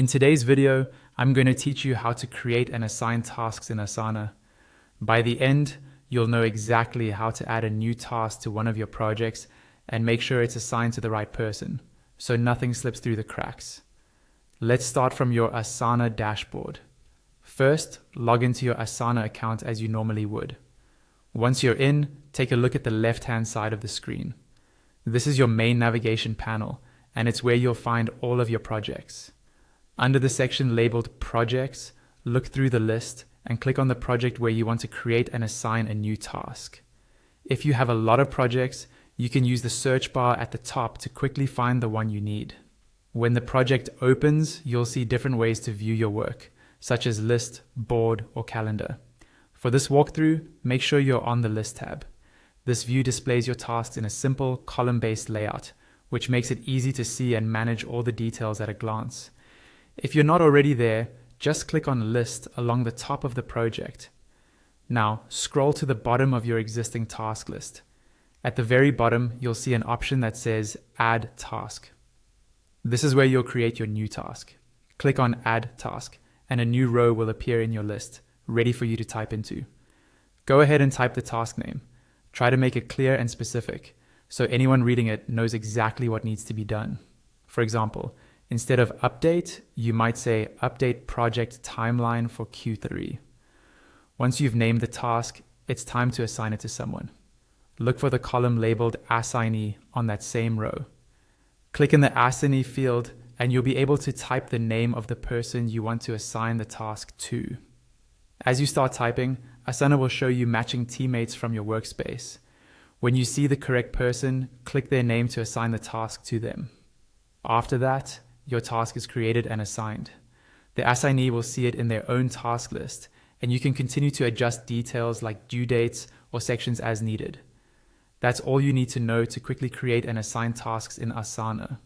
In today's video, I'm going to teach you how to create and assign tasks in Asana. By the end, you'll know exactly how to add a new task to one of your projects and make sure it's assigned to the right person, so nothing slips through the cracks. Let's start from your Asana dashboard. First, log into your Asana account as you normally would. Once you're in, take a look at the left-hand side of the screen. This is your main navigation panel, and it's where you'll find all of your projects. Under the section labeled Projects, look through the list and click on the project where you want to create and assign a new task. If you have a lot of projects, you can use the search bar at the top to quickly find the one you need. When the project opens, you'll see different ways to view your work, such as List, Board, or Calendar. For this walkthrough, make sure you're on the List tab. This view displays your tasks in a simple column-based layout, which makes it easy to see and manage all the details at a glance. If you're not already there, just click on List along the top of the project. Now, scroll to the bottom of your existing task list. At the very bottom, you'll see an option that says Add Task. This is where you'll create your new task. Click on Add Task, and a new row will appear in your list, ready for you to type into. Go ahead and type the task name. Try to make it clear and specific, so anyone reading it knows exactly what needs to be done. For example, instead of update, you might say update project timeline for Q3. Once you've named the task, it's time to assign it to someone. Look for the column labeled Assignee on that same row. Click in the Assignee field and you'll be able to type the name of the person you want to assign the task to. As you start typing, Asana will show you matching teammates from your workspace. When you see the correct person, click their name to assign the task to them. After that, your task is created and assigned. The assignee will see it in their own task list, and you can continue to adjust details like due dates or sections as needed. That's all you need to know to quickly create and assign tasks in Asana.